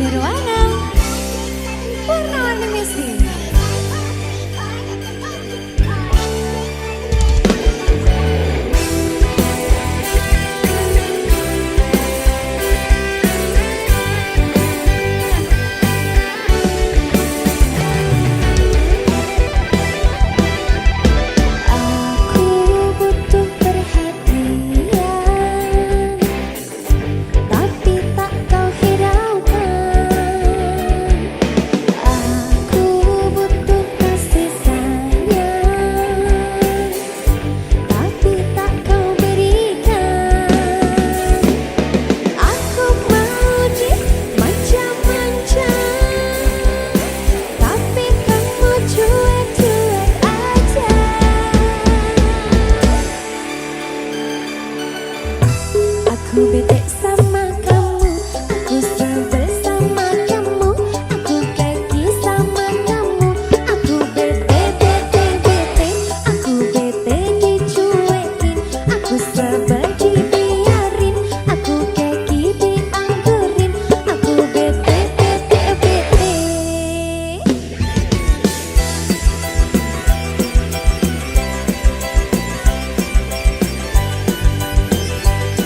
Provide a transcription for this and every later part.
Nirwana Warna-warni Music. Aku bete sama kamu, aku sebel sama kamu, aku keki sama kamu, aku bete, aku bete dicuekin, aku sebel dibiarin, aku keki dianggurin, aku bete.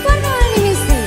Warna-warni Music.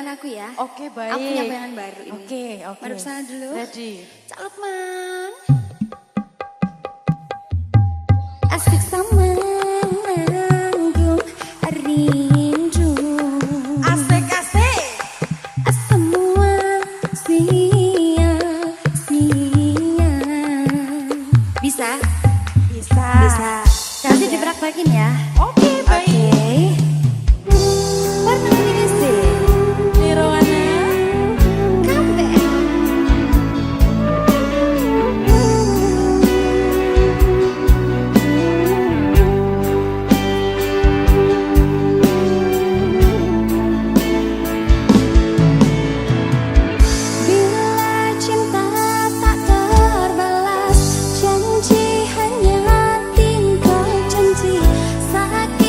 aku ya. Oke, baik. Aku punya bayangan baru ini. Oke. Madep sana dulu. Ready. Cak Lukman. Asik sama nanggung rindu. Asik-asik. Semua sia-sia. Bisa? Bisa. Bisa. Nanti dipraktekin ya. Oke, baik. Warna ini sih. Nirwana. Kabeh. Bila cinta tak terbalas, janji hanya tinggal janji. Sakit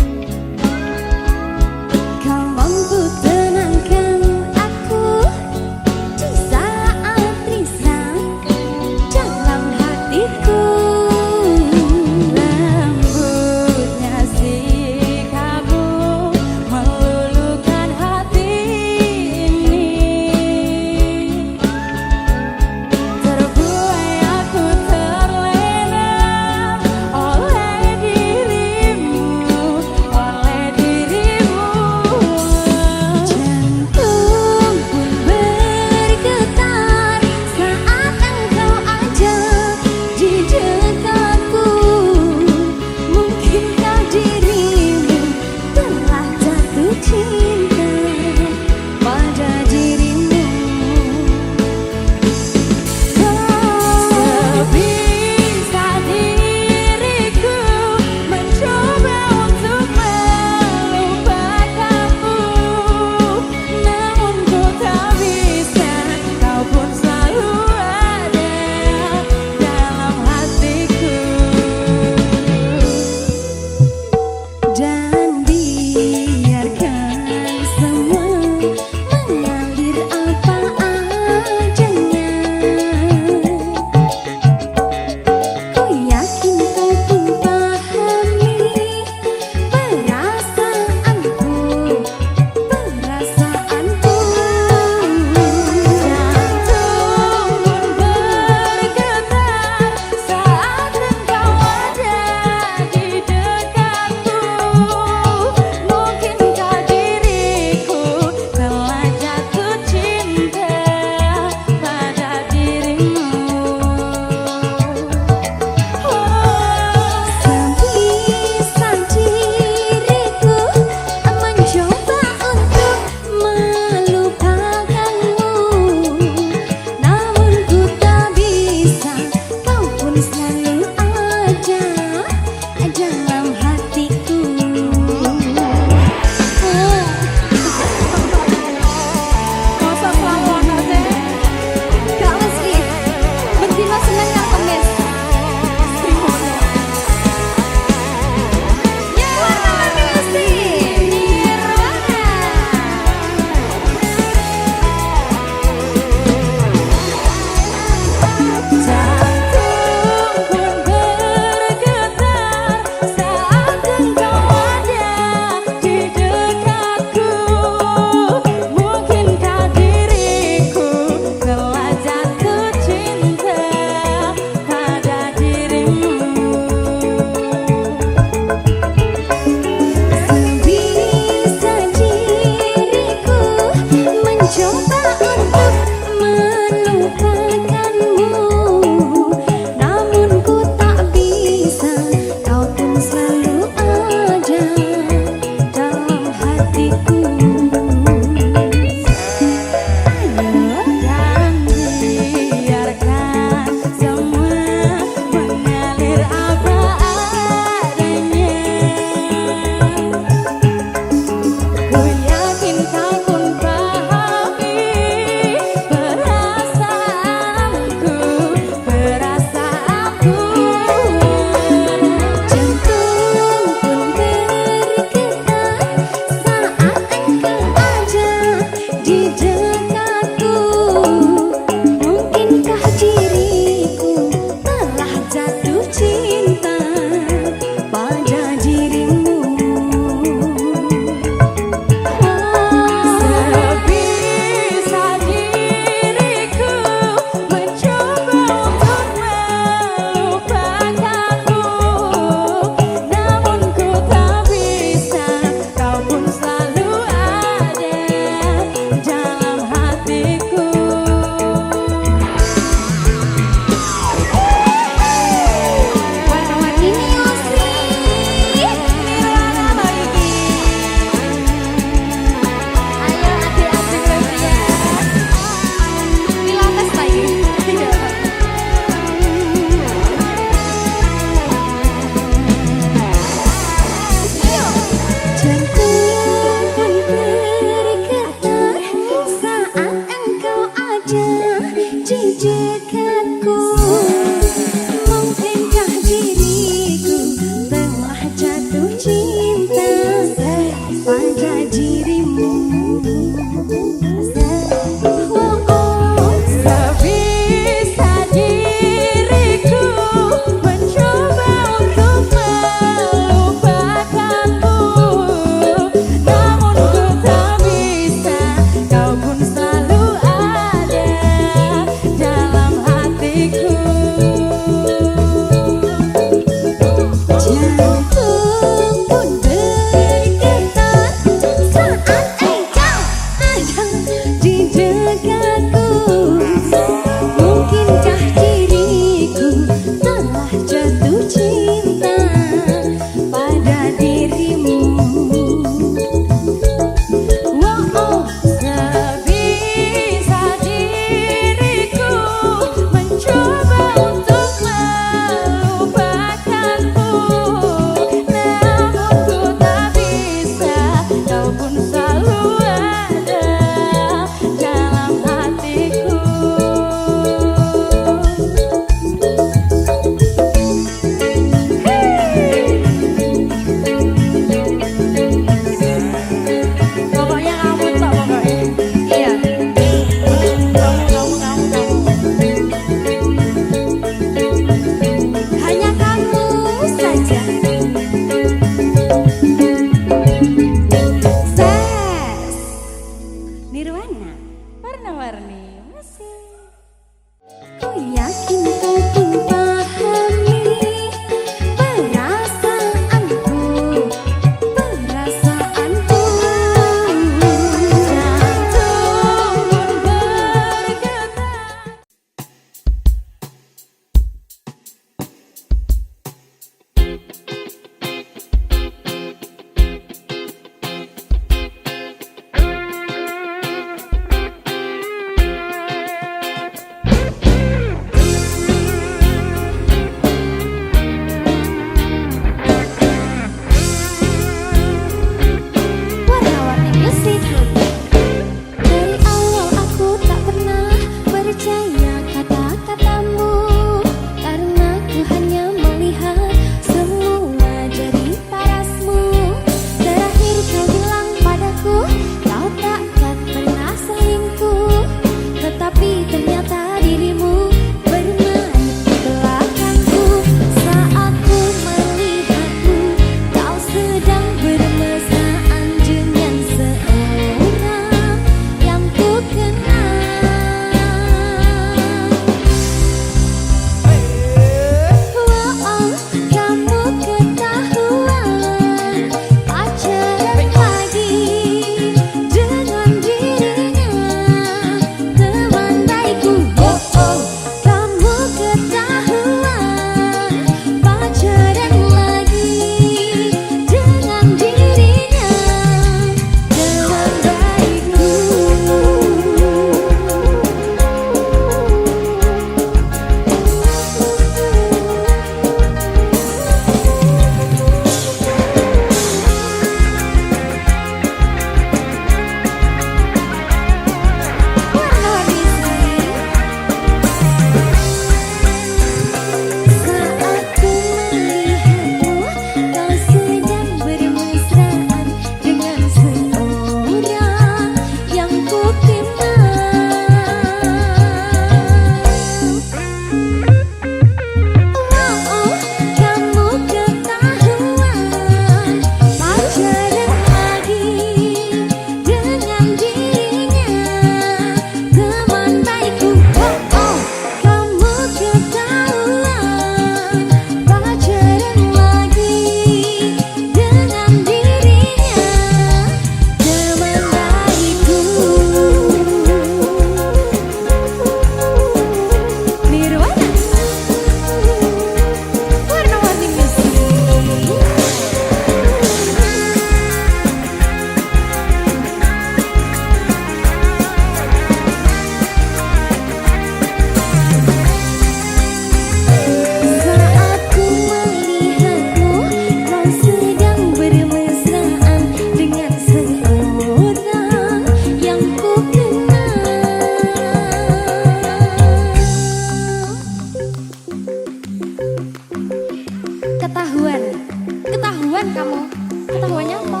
kamu? Ketahuannya apa?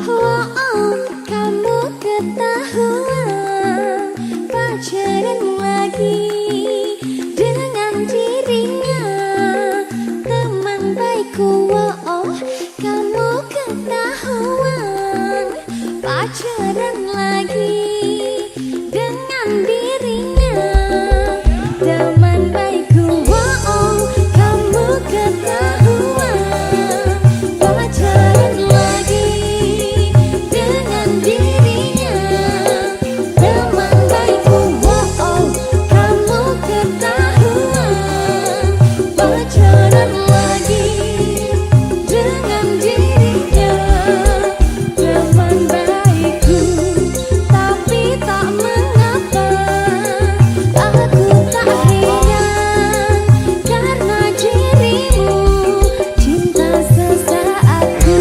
Oh, kamu ketahuan pacaran lagi dengan dirinya teman baikku. Oh, kamu ketahuan pacaran lagi dengan dirinya teman baikku. Oh, kamu ketahuan pacaran lagi dengan dirinya teman baikku. Oh, kamu ketahuan pacaran lagi dengan dirinya teman baikku. Tapi tak mengapa aku tak heran karena dirimu cinta sesaatku.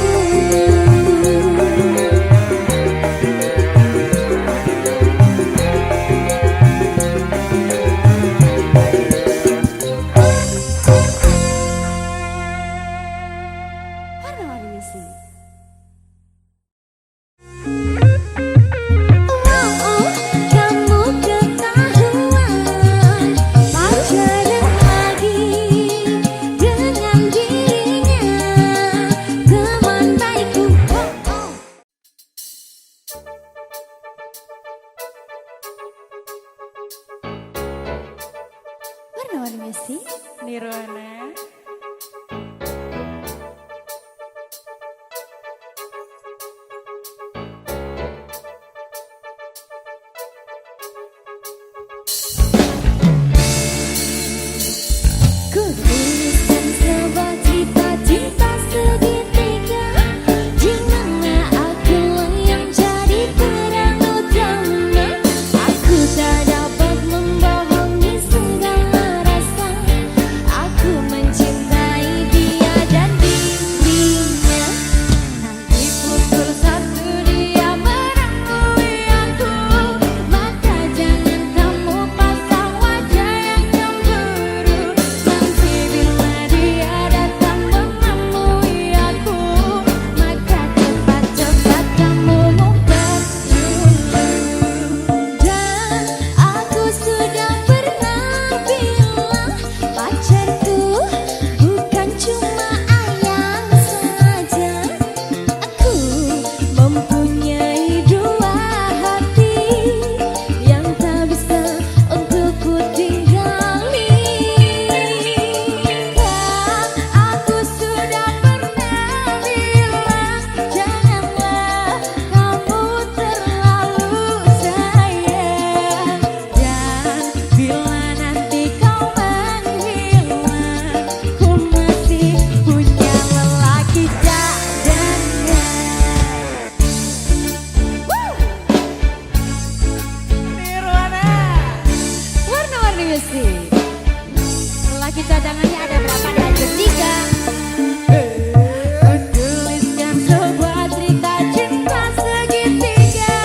Warna-warni music. Oh, kamu ketahuan pacaran lagi dengan dirinya teman baikku. Oh. Warna-warni music. Nirwana. Ku tuliskan sebuah cerita cinta segitiga di mana akulah yang jadi peran utama. Aku tak dapat membohongi segala rasa. Aku mencintai dia dan dirinya. Nanti pukul 1 dia merangkuli aku, maka jangan kamu pasang wajah yang cemburu. Nanti bila dia datang menemui aku, maka cepat-cepat kamu ngumpet dulu. Dan aku sudah pernah bilang pacarku bukan cuma ayang saja. Aku mempunyai dua hati yang tak bisa untuk ku tinggali. Dan aku sudah pernah bilang janganlah kamu terlalu sayang. Dan bila nanti kau menghilang, ku masih punya lelaki cadangan. Nirwana. Warna-warni music. Lagi cadangannya ada berapa? Ada 3. Tuliskan sebuah cerita cinta segitiga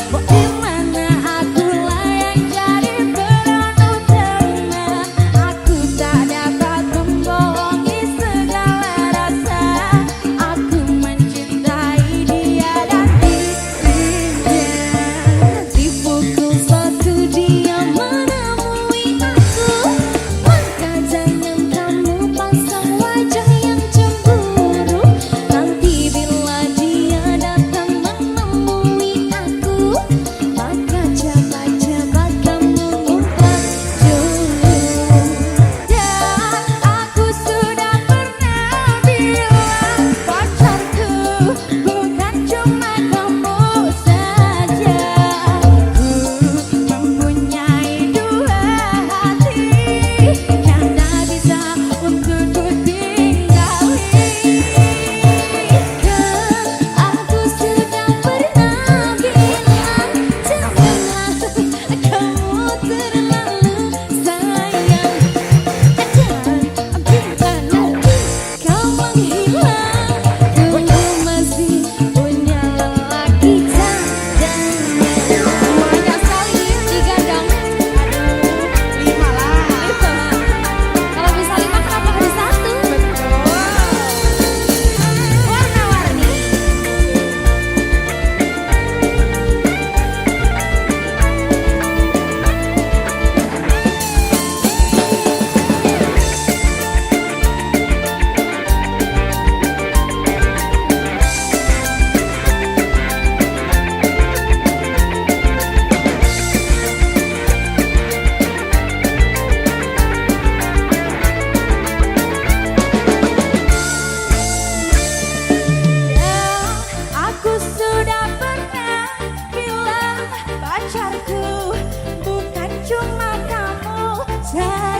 di mana akulah yang jadi peran utama. Aku tak dapat membohongi segala rasa. Aku mencintai dia dan dirinya. Di pukul 1 dia menemui aku, maka jangan kamu pasang wajah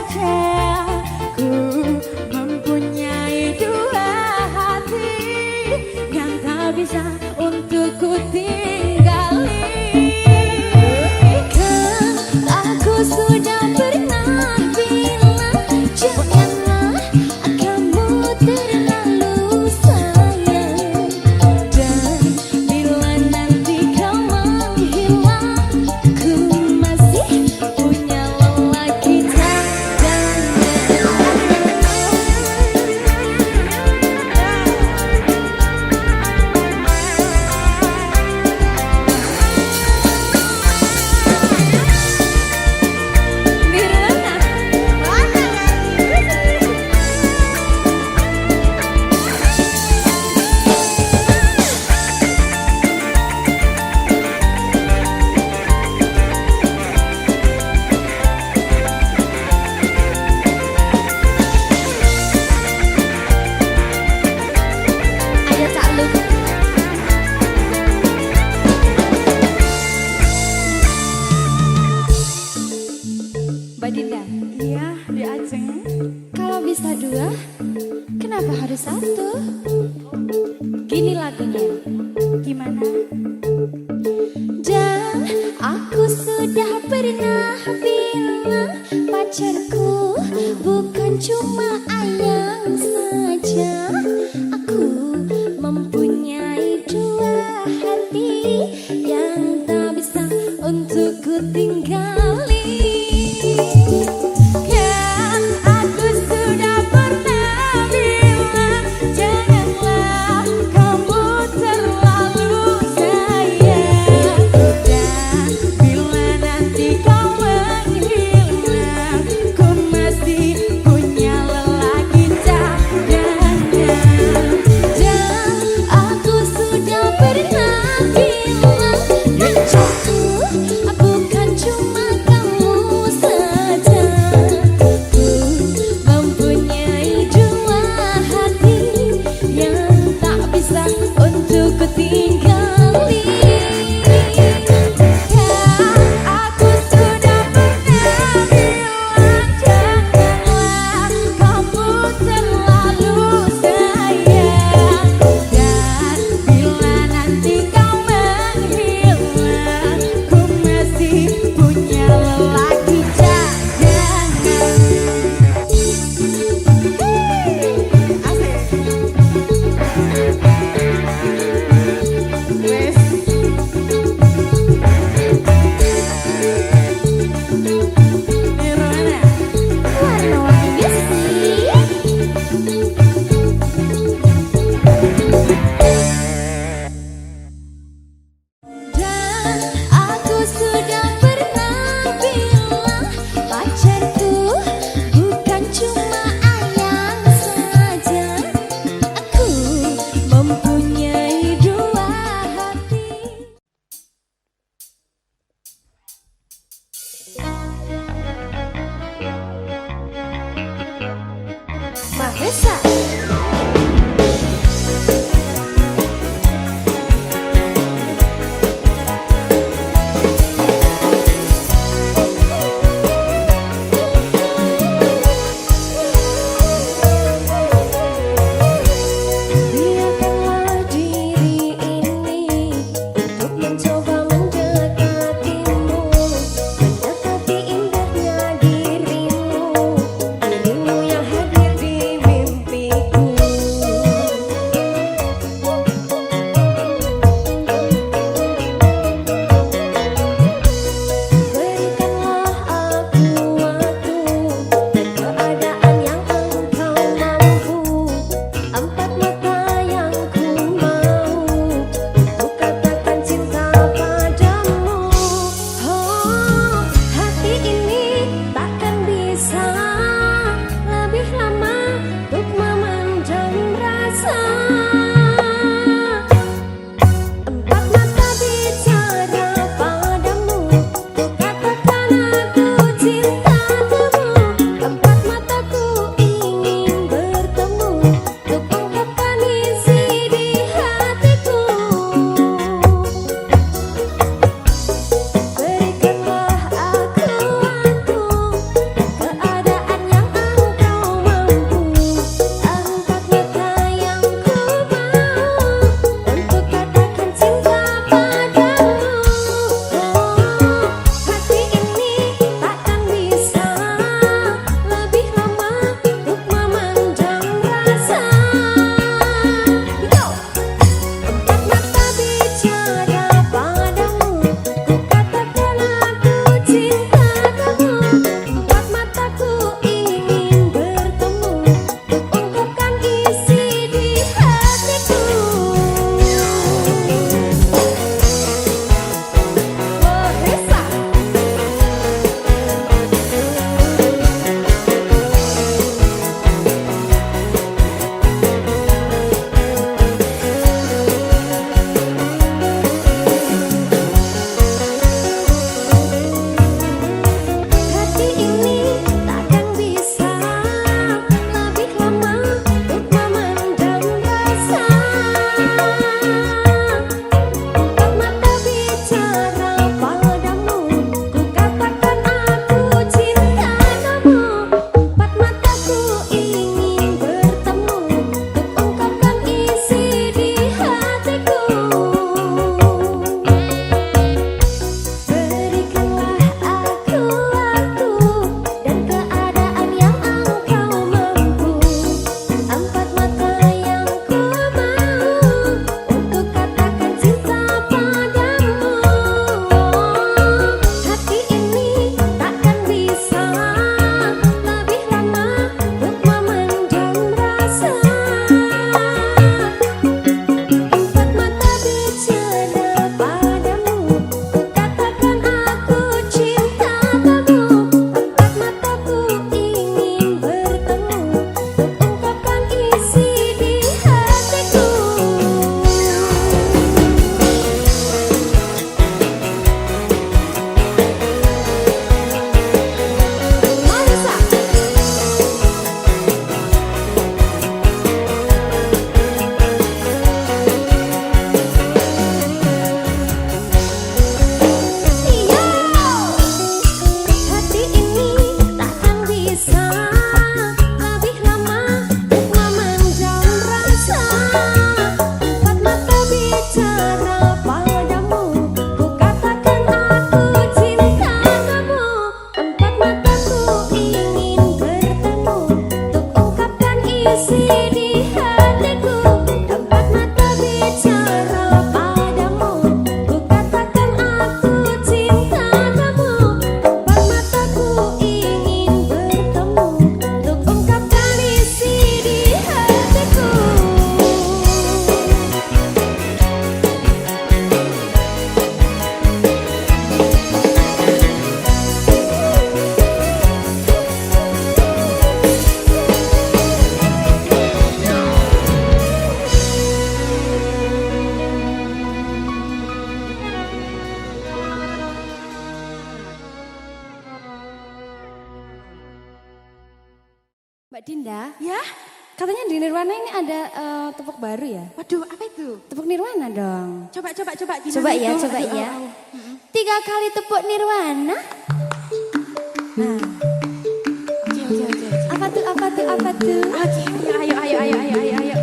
saja ku mempunyai dua hati yang tak bisa untuk ku tinggali. Kan aku sudah pernah bilang janganlah kamu terlalu sayang, dan bila nanti kau menghilang ku masih punya lelaki Mbak Dinda. Iya, di Aceh. Kalau bisa dua, kenapa harus satu? Gini lagunya. Gimana? Dan aku sudah pernah bilang pacarku bukan cuma ayang saja. Aku mempunyai dua hati yang tak bisa untuk ku tinggali. Kan aku sudah pernah bilang janganlah kamu terlalu sayang, dan bila nanti kau menghilang ku masih punya lelaki cadangan. Dan aku sudah pernah bilang pacarku bukan cuma kamu saja. Ku mempunyai dua hati yang tak bisa untuk ku tinggali. Kan aku sudah pernah bilang janganlah kamu terlalu sayang, dan bila nanti kau menghilang ku masih punya lelaki cadangan. Wes. Nirwana. Warna-warni besi. Dan aku sudah pernah bilang pacarku bukan cuma ayang saja. Aku mempunyai dua hati. Mahesa. Biarkanlah diri ini untuk mencoba mendekatimu, mendekati indahnya dirimu, dirimu yang hadir di mimpi. isi di hatiku, tempat mata bicara padamu. Ku katakan aku cinta kamu, tempat mataku ingin bertemu untuk ungkapkan isi di hatiku. Mbak Dinda, Ya? katanya di Nirwana ini ada tepuk baru ya? Waduh, apa itu? Tepuk Nirwana dong. Coba. Gimana Coba ya, itu? coba Aduh, ya. au. 3 kali tepuk Nirwana. Nah. Oke. Apa tuh? Oke, ayo.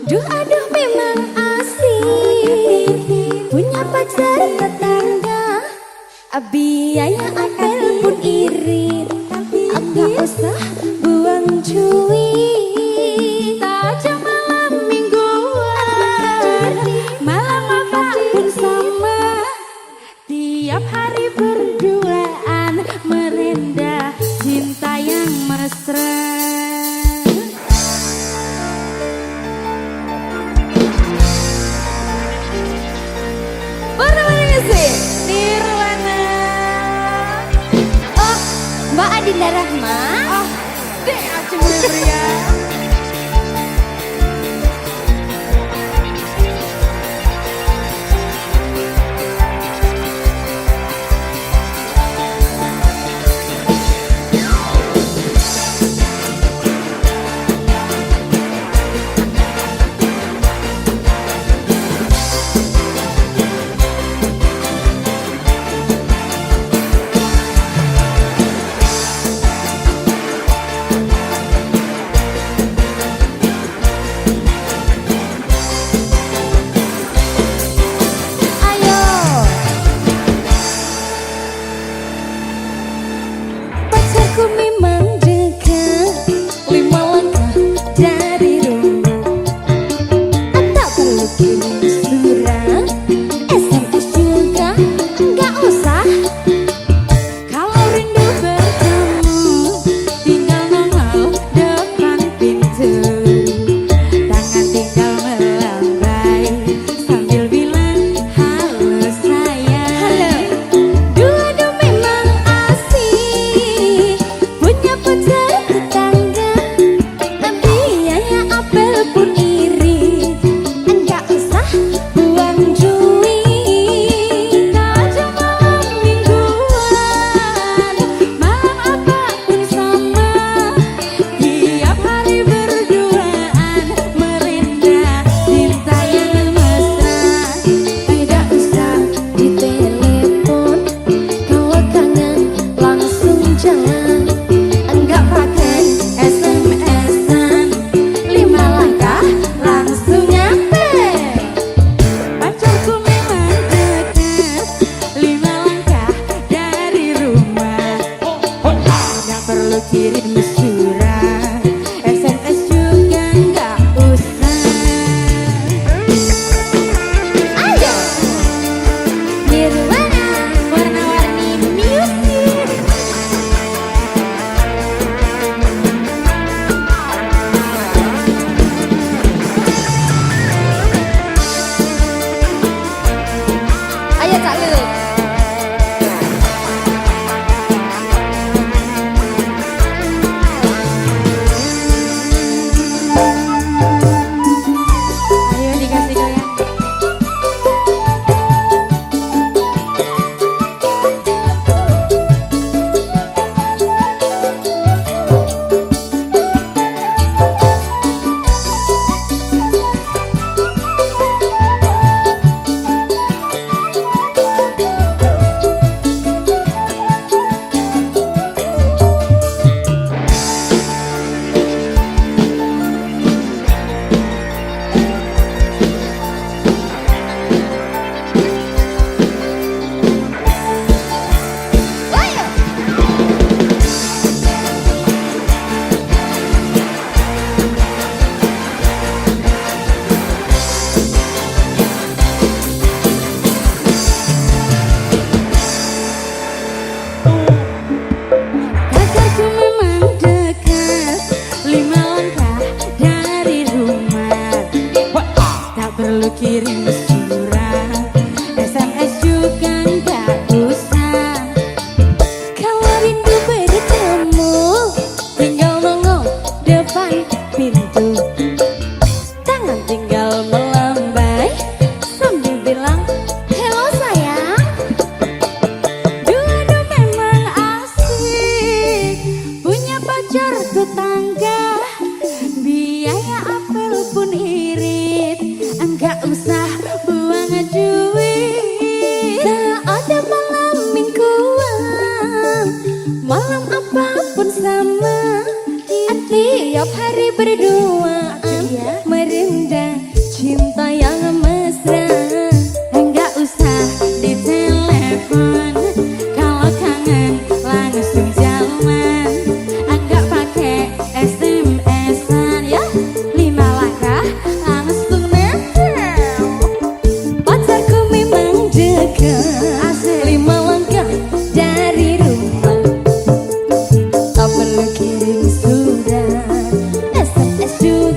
Duh aduh memang asik, punya pacar tetangga. Biaya apel pun irit, enggak usah buang cuit. Saja malam mingguan, malam apapun sama. Tiap hari berduaan, merendah cinta yang mesra. Mana sih? Nirwana. Oh, Mbak Adinda Rahma. Oh, dek acung pria. Ayo. Pacarku memang dekat, 5 langkah dari rumah. Tak perlu kirim surat, SMS juga nggak usah. Kalau rindu bertemu, tinggal nongol depan pintu. Tangan tinggal melambai sambil bilang halo sayang. Dua-dua memang asik, punya pacar tetangga. Biaya apel pun irit, enggak usah buang cuit. Saja malam mingguan, malam apapun sama. Tiap hari berduaan, merendah cinta yang mesra. Tidak usah di telepon, kalau kangen langsung jalan. Enggak pakai SMS-an, 5 langkah langsung nyampe. Pacarku memang dekat, 5 langkah dari rumah. Nggak perlu kirim surat, SMS juga nggak usah. Ayo, Nirwana, warna-warni music. Ayo Cak Lulu. memang dekat 5 langkah dari rumah. Tak perlu kirim surat, SMS juga nggak usah. Kalau rindu bertemu, Tinggal nongol depan pintu, tangan tinggal melambai sambil bilang hello sayang. dua-dua memang asik. Punya pacar tetangga, biaya apel pun irit. Enggak usah buang duit. Tak ada malam mingguan, malam apapun sama. Tiap hari berduaan, merendah cinta yang mesra. Enggak usah di telepon, kalau kangen langsung jalan. Enggak pakai SMS-an ya, 5 langkah langsung nempel. Pacarku memang dekat, Asik. 5 langkah dari rumah. Tak perlu kirim surat, SMS juga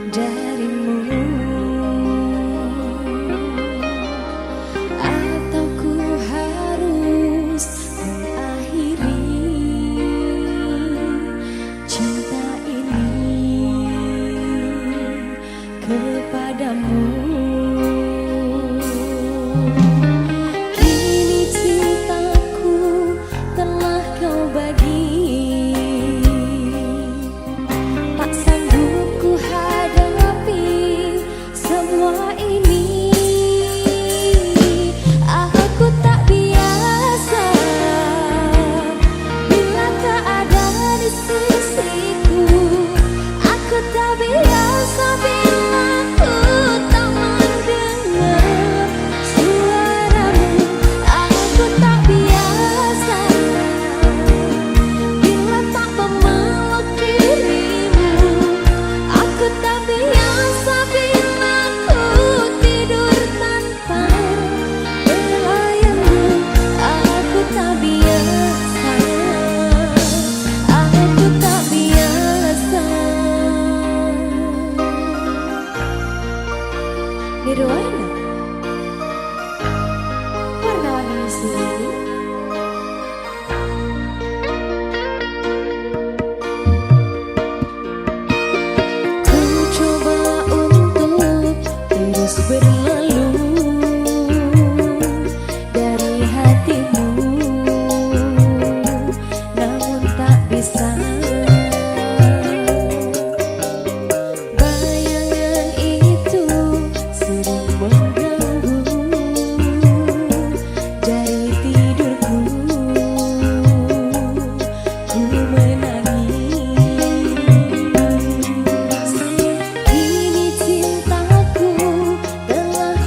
darimu, atau ku harus mengakhiri cinta ini kepadamu. Kini cintaku telah kau bagi, tak sanggup ku hadapi semua ini. Aku tak biasa bila tak ada di sisiku. Aku tak biasa bila ku tak mendengar suaramu. Aku tak biasa bila tak memeluk dirimu. Aku tak biasa bila ku tidur tanpa belayanmu. Aku tak biasa, aku tak biasa. Nirwana, warna-warni sendiri. Ku coba untuk terus berlalu dari hatimu, namun tak bisa. Bayangan itu sering mengganggu dari tidurku. Ku menangis. Kini cintaku telah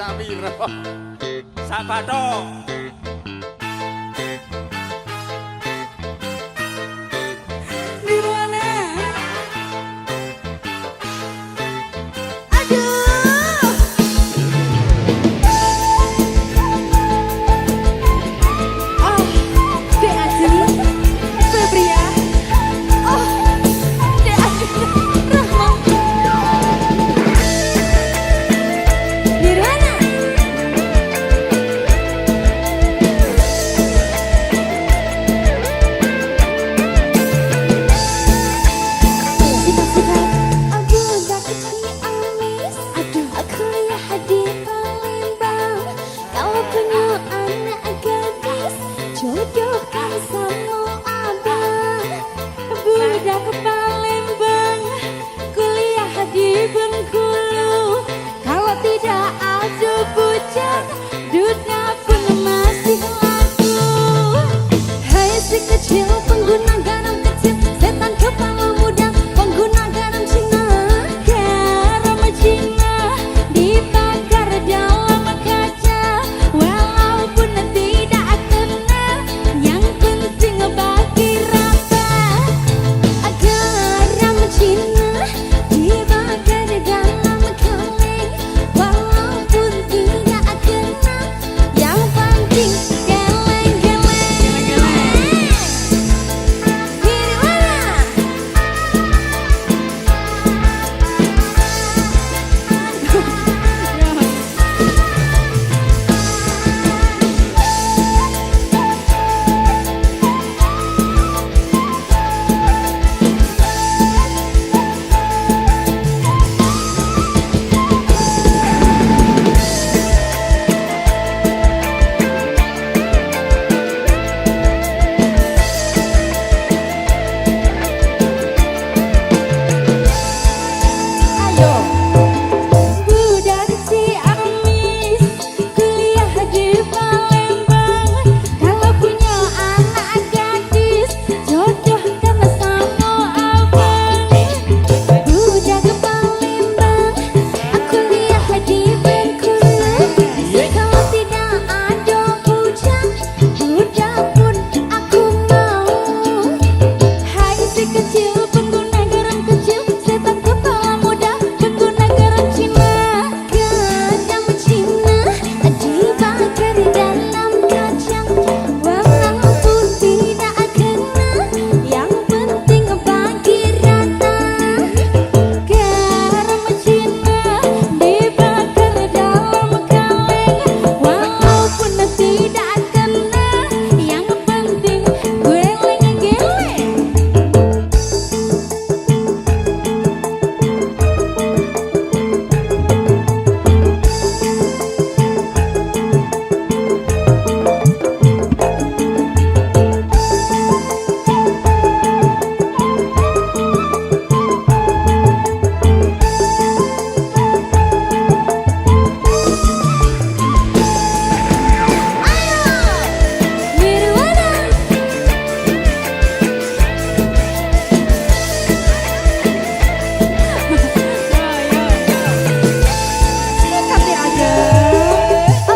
Sapiro. Sapato. Nirwana. Aduh. Oh, Dek Ajeng, Febria. Oh, Dek Ajeng, Rahma. Nirwana. Aku udah kecil amis. Aduh, aku lihat di Palembang. Kalau punya anak gadis, jodohkan sama abang. Budak ke Palembang, kuliah di Bengkulu. Kalau tidak ada bujang, dunia pun masih laku. Hai si kecil pengguna garam kecil, setan kepala muda pengguna garam Cina. Garam Cina dibakar dalam kaca, walaupun tidak kena, yang penting bagi rata. Garam Cina dibakar dalam kaleng, walaupun tidak kena, yang penting geleng-geleng. Budak Ciamis, kuliah di Palembang. Kalau punya anak gadis, jodohkan sama abang. Budak Palembang, aku lihat di Bengkulu. Kalau tidak ada bujang, budak pun aku mau. Hai si kecil pengguna garam kecil, setan kepala muda pengguna garam Cina. Garam Cina dibakar dalam kacang, walaupun tidak kena, yang penting bagi rata. Garam Cina dibakar dalam kaleng, walaupun tidak kena, yang penting geleng-geleng. Nirwana.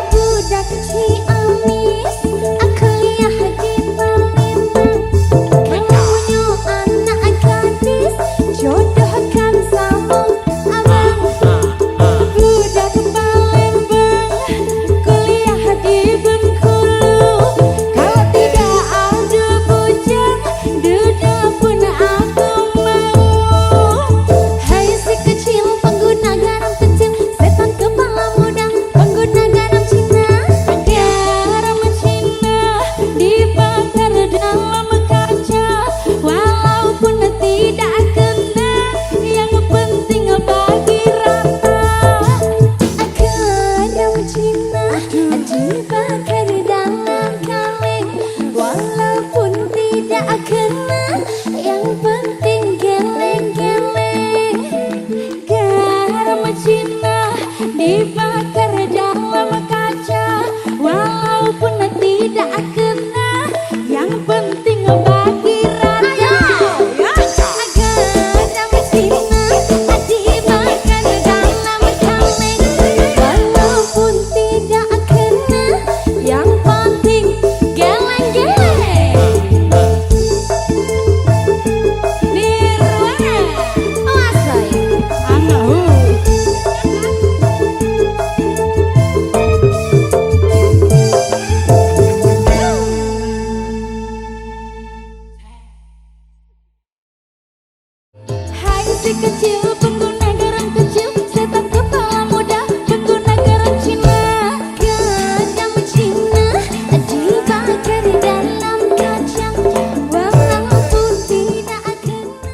Budak Ciamis, aku lihat di Palembang. Kalau punya anak gadis, jodohkan sama abang. Budak Palembang, kuliah di Bengkulu. Kalau tidak ada bujang, duda pun aku mau. Hai si kecil pengguna garam kecil, setan kepala muda pengguna garam Cina. Garam Cina dibakar dalam kaca, walaupun tidak kena, yang penting bagi rata. Garam Cina dibakar dalam kaleng, walaupun tidak kena, yang penting geleng-geleng. Garam Cina dibakar dalam kaca, walaupun tidak kena, yang penting bagi rata. Garam Cina dibakar dalam kaleng, walaupun si kecil pengguna garam kecil, setan kepala muda pengguna garam Cina. Garam Cina dibakar dalam kacang, walaupun tidak kena.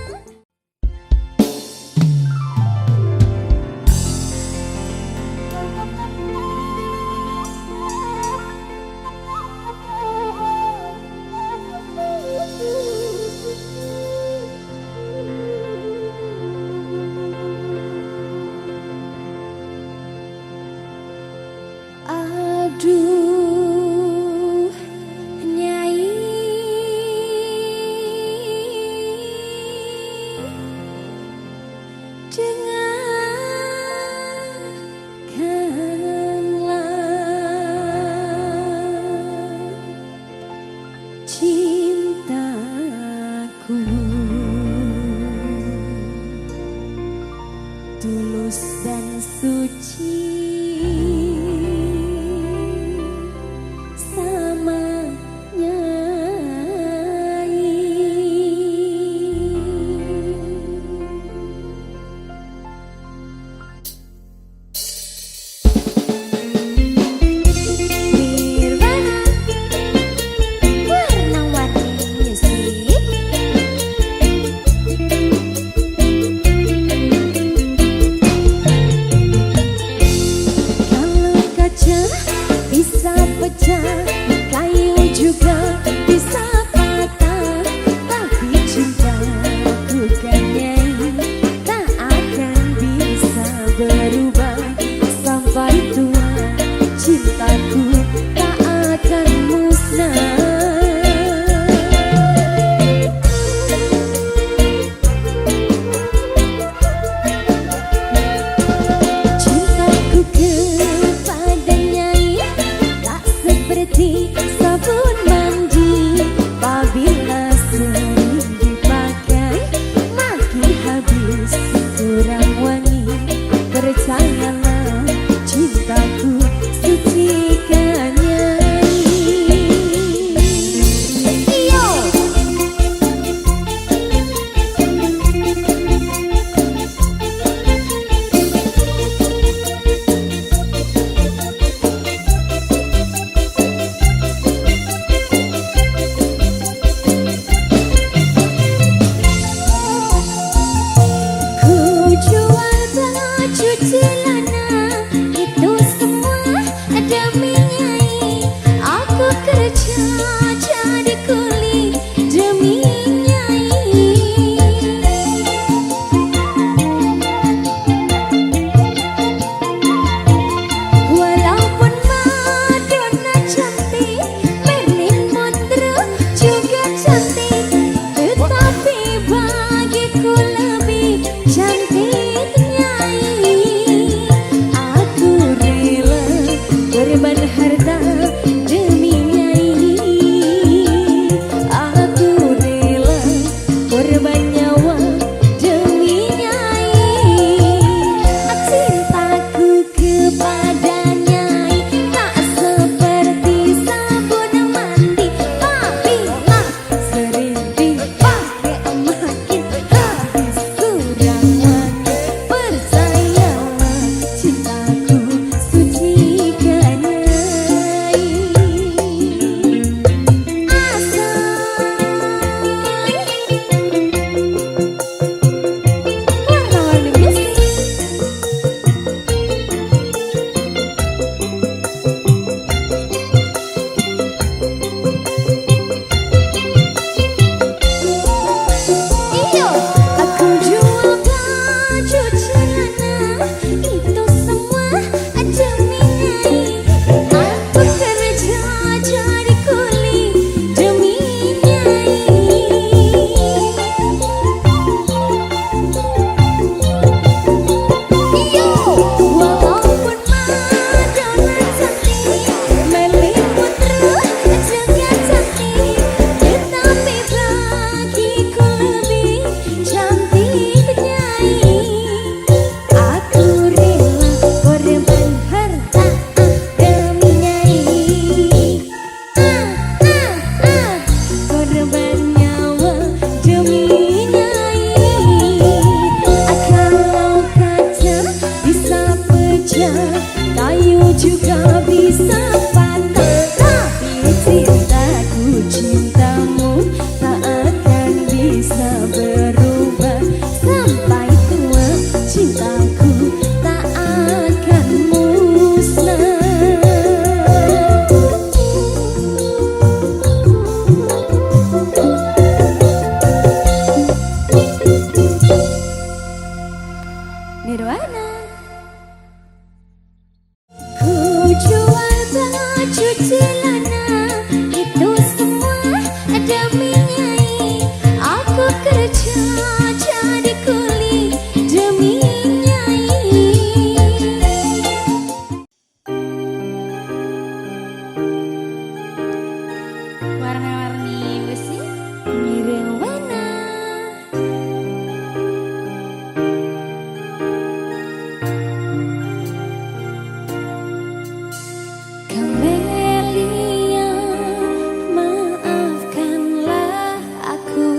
Aduh, Nyai, dengarkanlah cintaku, tulus dan suci sama Nyai. Nirvana warna-warni musik. Kau juga bisa patah, tapi cintaku cintamu tak akan bisa berubah. Sampai tua cintaku tak akan musnah. Nirwana. Ku jual baju celana, itu semua demi Nyai. Aku kerja jadi kuli demi Nyai. Warna-warni besi Nirwana. Kamelia, maafkanlah aku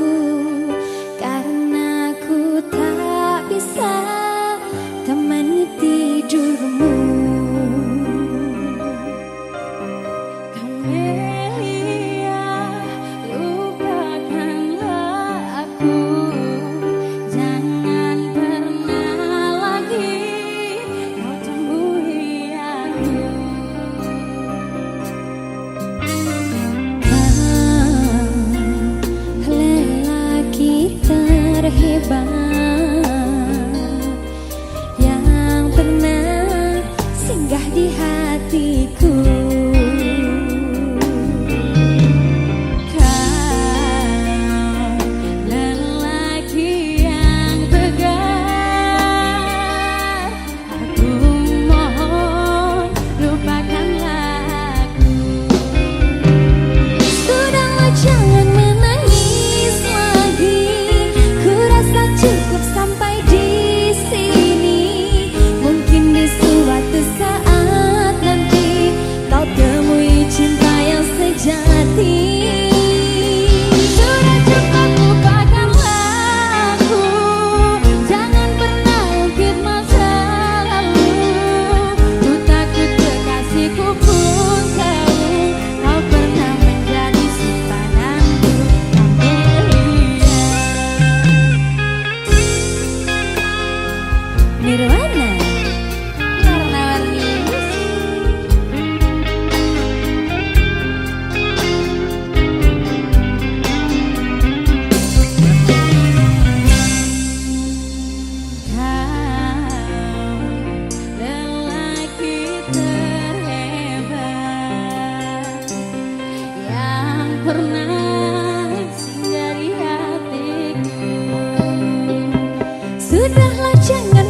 karena aku tak bisa temani tidurmu. Kamelia, lupakanlah aku, jangan pernah lagi kau temui aku. Lelaki terhebat yang pernah singgah di hatiku. Kau lelaki yang tegar, aku mohon lupakanlah aku. Sudahlah jangan menangis lagi, ku rasa cukup sampai di sini. Mungkin di suatu saat nanti kau temui cinta yang sejati. Sudah cukup lupakanlah aku, jangan pernah ungkit masa lalu. Ku takut kekasihku pun tahu kau pernah menjadi simpananku. Kamelia. Nirwana. Warna-warni besi. Kau lelaki terhebat yang pernah singgah di hatiku. Sudahlah jangan